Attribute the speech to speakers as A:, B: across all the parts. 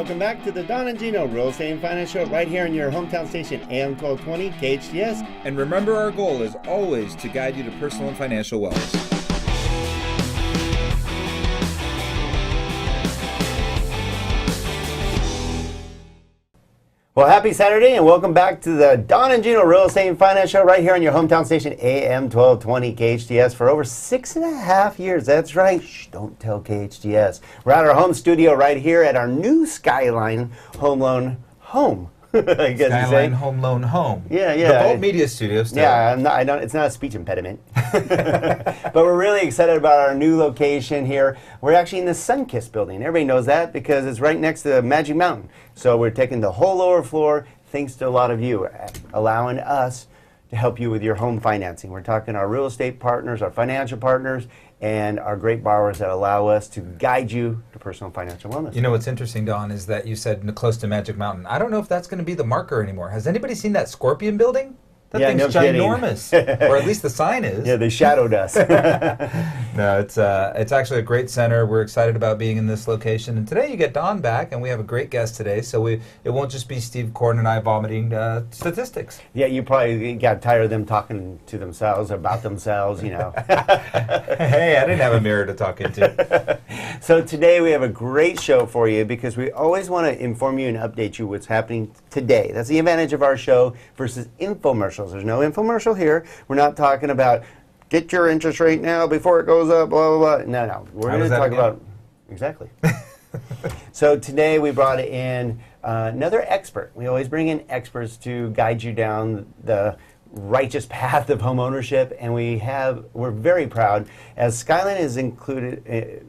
A: welcome back to the Don and Gino Real Estate and Finance Show right here on your hometown station, AM 1220 KHTS.
B: And remember, our goal is always to guide you to personal and financial wellness.
A: Well, happy Saturday and welcome back to the Don and Gino Real Estate and Finance Show right here on your hometown station, AM 1220 KHTS for over 6.5 years. That's right. Shh, don't tell KHTS. We're at our home studio right here at our new Skyline Home Loan Home. I guess
B: Skyline Home Loan Home.
A: Yeah.
B: The Bolt Media Studio still.
A: Yeah, it's not a speech impediment. But we're really excited about our new location here. We're actually in the Sunkist building. Everybody knows that because it's right next to Magic Mountain. So we're taking the whole lower floor, thanks to a lot of you, allowing us to help you with your home financing. We're talking our real estate partners, our financial partners, and our great borrowers that allow us to guide you to personal financial wellness.
C: You know what's interesting, Don, is that you said close to Magic Mountain. I don't know if that's going to be the marker anymore. Has anybody seen that Scorpion building? That thing's ginormous. Or at least the sign is.
A: Yeah, they shadowed us.
C: No, it's actually a great center. We're excited about being in this location. And today you get Don back, and we have a great guest today. So it won't just be Steve Korn and I vomiting statistics.
A: Yeah, you probably got tired of them talking to themselves, about themselves, you know.
C: Hey, I didn't have a mirror to talk into.
A: So today we have a great show for you because we always want to inform you and update you what's happening today. That's the advantage of our show versus infomercials. There's no infomercial here. We're not talking about get your interest rate now before it goes up, blah, blah, blah. No. We're going to talk about, exactly. So today we brought in another expert. We always bring in experts to guide you down the righteous path of home ownership, and we're very proud as Skyline is included,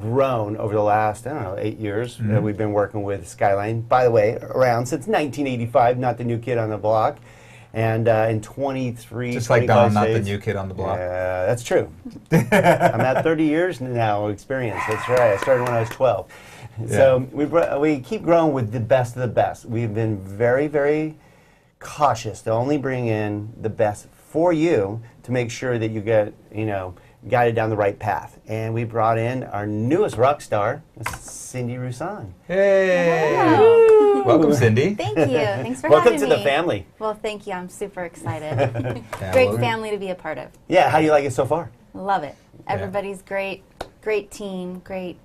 A: grown over the last, 8 years. We've been working with Skyline, by the way, around since 1985, not the new kid on the block. And in 23,
C: just like Don, not the new kid on the block.
A: Yeah, that's true. I'm at 30 years now experience. That's right. I started when I was 12. Yeah. So we keep growing with the best of the best. We've been very, very cautious to only bring in the best for you to make sure that you get, guided down the right path. And we brought in our newest rock star, Cindy RUSSON.
C: Hey!
D: Hello.
C: Welcome, Cindy.
D: Thank you. Thanks for
A: Welcome
D: having
A: to
D: me.
A: the family.
D: Well, thank you. I'm super excited. Great family to be a part of.
A: Yeah, how do you like it so far?
D: Love it. Everybody's great. Great team. Great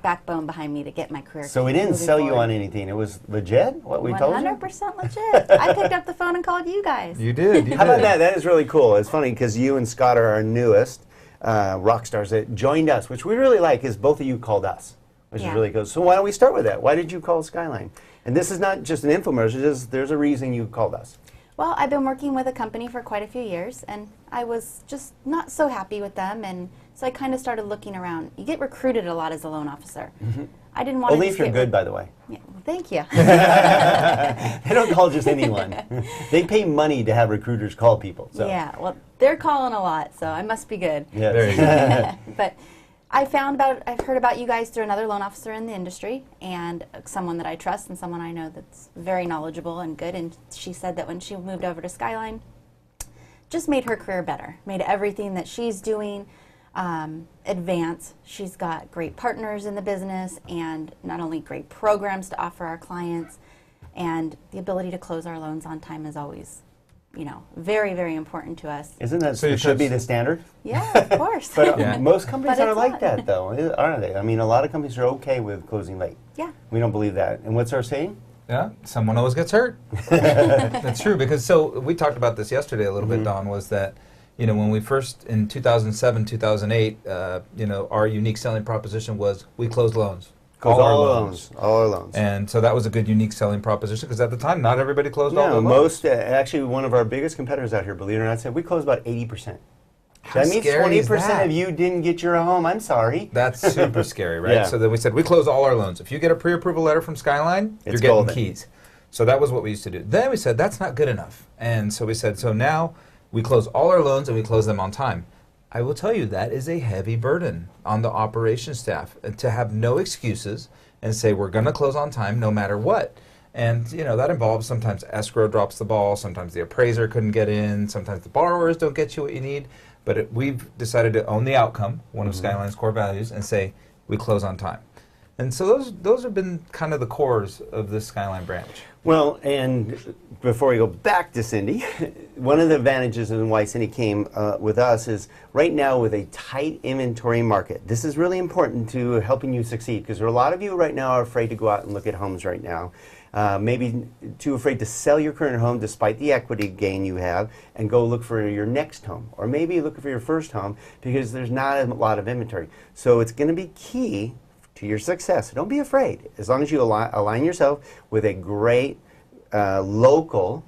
D: backbone behind me to get my career.
A: So we didn't sell you on anything. It was legit, what we told you?
D: 100% legit. I picked up the phone and called you guys.
C: You did.
A: How about that? That is really cool. It's funny because you and Scott are our newest rock stars that joined us, which we really like is both of you called us, which is really cool. So why don't we start with that? Why did you call Skyline? And this is not just an infomercial. There's a reason you called us.
D: Well, I've been working with a company for quite a few years, and I was just not so happy with them, and so I kind of started looking around. You get recruited a lot as a loan officer. Mm-hmm. I didn't want to.
A: Only if you're good, by the way.
D: Yeah, well, thank you.
A: They don't call just anyone. They pay money to have recruiters call people. So.
D: Yeah, well, they're calling a lot, so I must be good.
A: Yeah,
C: there you go.
D: But I've heard about you guys through another loan officer in the industry, and someone that I trust and someone I know that's very knowledgeable and good. And she said that when she moved over to Skyline, just made her career better, made everything that she's doing advance. She's got great partners in the business, and not only great programs to offer our clients, and the ability to close our loans on time is always, very, very important to us.
A: Isn't that should be the standard?
D: Yeah, of course.
A: But most companies aren't like that, though, aren't they? I mean, a lot of companies are okay with closing late.
D: Yeah.
A: We don't believe that. And what's our saying?
C: Yeah, someone always gets hurt. That's true, because we talked about this yesterday a little bit, Don, was that, when we first, in 2007, 2008, our unique selling proposition was we close loans.
A: All our loans.
C: And so that was a good unique selling proposition because at the time, not everybody closed all their loans.
A: Most, actually, one of our biggest competitors out here, believe it or not, said we close about 80%. That means 20% of you didn't get your home. I'm sorry.
C: That's super scary, right?
A: Yeah.
C: So then we said, we close all our loans. If you get a pre-approval letter from Skyline, you're getting
A: golden.
C: keys. So that was what we used to do. Then we said, that's not good enough. And so we said, so now we close all our loans and we close them on time. I will tell you, that is a heavy burden on the operations staff to have no excuses and say, we're going to close on time no matter what. And, that involves sometimes escrow drops the ball, sometimes the appraiser couldn't get in, sometimes the borrowers don't get you what you need. But we've decided to own the outcome, one of Skyline's core values, and say, we close on time. And so those have been kind of the cores of this Skyline branch.
A: Well, and before we go back to Cindy, one of the advantages and why Cindy came with us is right now with a tight inventory market. This is really important to helping you succeed because there are a lot of you right now are afraid to go out and look at homes right now. Maybe too afraid to sell your current home despite the equity gain you have and go look for your next home. Or maybe look for your first home because there's not a lot of inventory. So it's going to be key to your success. Don't be afraid. As long as you align yourself with a great local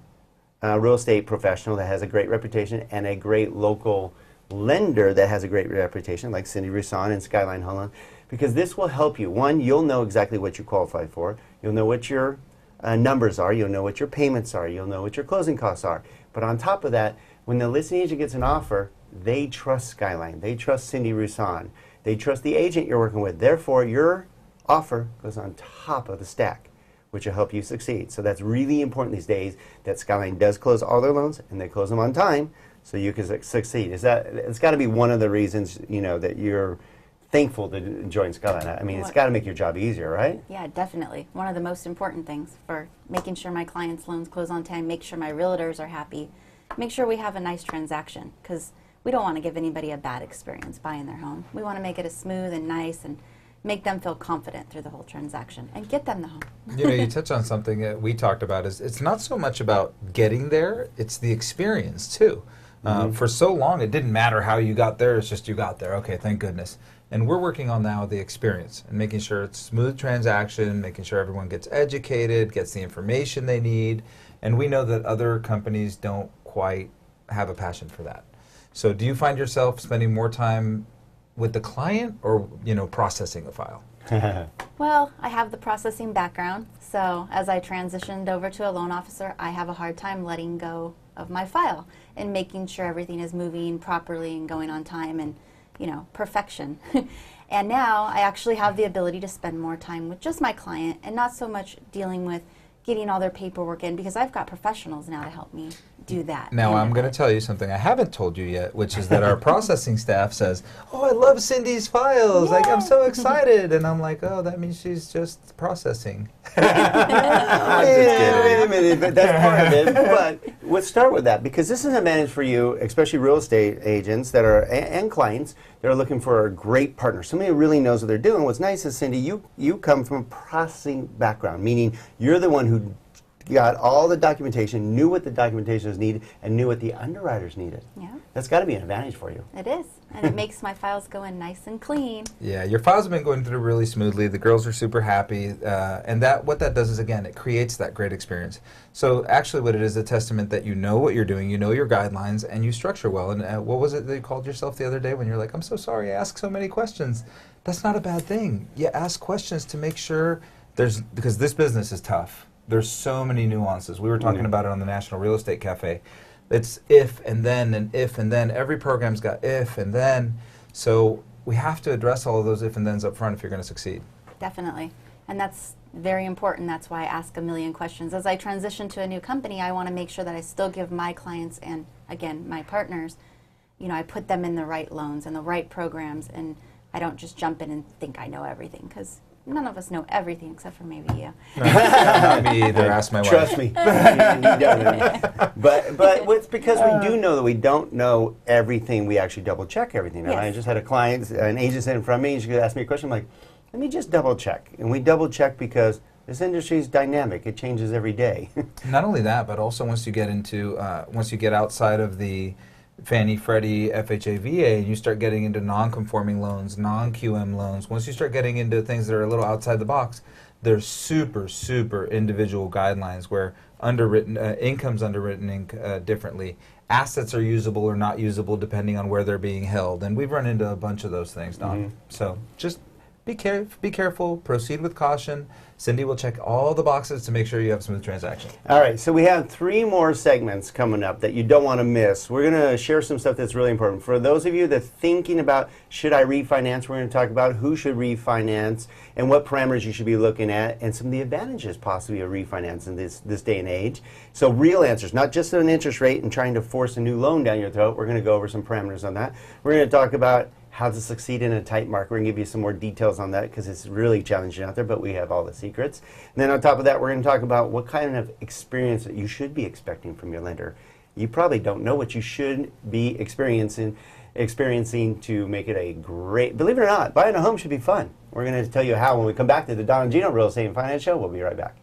A: real estate professional that has a great reputation and a great local lender that has a great reputation like Cindy RUSSON and Skyline Home Loan, because this will help you. One, you'll know exactly what you qualify for. You'll know what your numbers are. You'll know what your payments are. You'll know what your closing costs are. But on top of that, when the listing agent gets an offer, they trust Skyline. They trust Cindy RUSSON. They trust the agent you're working with. Therefore, your offer goes on top of the stack, which will help you succeed. So that's really important these days that Skyline does close all their loans and they close them on time so you can succeed. It's got to be one of the reasons, that you're thankful to join Skyline. I mean, it's got to make your job easier, right?
D: Yeah, definitely. One of the most important things for making sure my clients' loans close on time, make sure my realtors are happy, make sure we have a nice transaction, because we don't want to give anybody a bad experience buying their home. We want to make it as smooth and nice and make them feel confident through the whole transaction and get them the home.
C: You touch on something that we talked about is it's not so much about getting there, it's the experience too. For so long, it didn't matter how you got there, it's just you got there. Okay, thank goodness. And we're working on now the experience and making sure it's smooth transaction, making sure everyone gets educated, gets the information they need. And we know that other companies don't quite have a passion for that. So do you find yourself spending more time with the client or, processing a file?
D: Well, I have the processing background, so as I transitioned over to a loan officer, I have a hard time letting go of my file and making sure everything is moving properly and going on time and, perfection. And now I actually have the ability to spend more time with just my client and not so much dealing with getting all their paperwork in, because I've got professionals now to help me do that.
C: Now I'm going to tell you something I haven't told you yet, which is that our processing staff says, "Oh, I love Cindy's files. Like, I'm so excited." And I'm like, "Oh, that means she's just processing." I'm just kidding.
A: Wait a minute, but that's part of it. But let's start with that, because this is an advantage for you, especially real estate agents that are and clients that are looking for a great partner, somebody who really knows what they're doing. What's nice is, Cindy, you come from a processing background, meaning you're the one who got all the documentation, knew what the documentation was needed, and knew what the underwriters needed.
D: Yeah.
A: That's got to be an advantage for you.
D: It is, and it makes my files go in nice and clean.
C: Yeah, your files have been going through really smoothly. The girls are super happy, and what that does is, again, it creates that great experience. So actually what it is a testament that you know what you're doing, you know your guidelines, and you structure well. And what was it that you called yourself the other day when you're like, "I'm so sorry I ask so many questions"? That's not a bad thing. You ask questions to make sure because this business is tough. There's so many nuances. We were talking about it on the National Real Estate Cafe. It's if and then and if and then. Every program's got if and then. So we have to address all of those if and thens up front if you're going to succeed.
D: Definitely. And that's very important. That's why I ask a million questions. As I transition to a new company, I want to make sure that I still give my clients and, again, my partners, I put them in the right loans and the right programs, and I don't just jump in and think I know everything, because none of us know everything except for maybe you.
C: Not me either. Ask my wife.
A: Trust me. You don't. But it's because we do know that we don't know everything. We actually double check everything.
D: Yes.
A: I just had a client, an agent sitting in front of me, and she could ask me a question. I'm like, let me just double check. And we double check because this industry is dynamic. It changes every day.
C: Not only that, but also once you get outside of the Fannie, Freddie, FHA, VA, and you start getting into non-conforming loans, non-QM loans, once you start getting into things that are a little outside the box, there's super, super individual guidelines where income's underwritten differently. Assets are usable or not usable depending on where they're being held. And we've run into a bunch of those things, Don. So just be careful, proceed with caution. Cindy will check all the boxes to make sure you have a smooth transaction.
A: All right, so we have 3 more segments coming up that you don't want to miss. We're going to share some stuff that's really important. For those of you that are thinking about, should I refinance, we're going to talk about who should refinance and what parameters you should be looking at and some of the advantages possibly of refinance in this day and age. So real answers, not just an interest rate and trying to force a new loan down your throat. We're going to go over some parameters on that. We're going to talk about how to succeed in a tight market. We're going to give you some more details on that because it's really challenging out there, but we have all the secrets. And then on top of that, we're going to talk about what kind of experience that you should be expecting from your lender. You probably don't know what you should be experiencing to make it a great, believe it or not, buying a home should be fun. We're going to tell you how when we come back to the Don and Gino Real Estate and Finance Show. We'll be right back.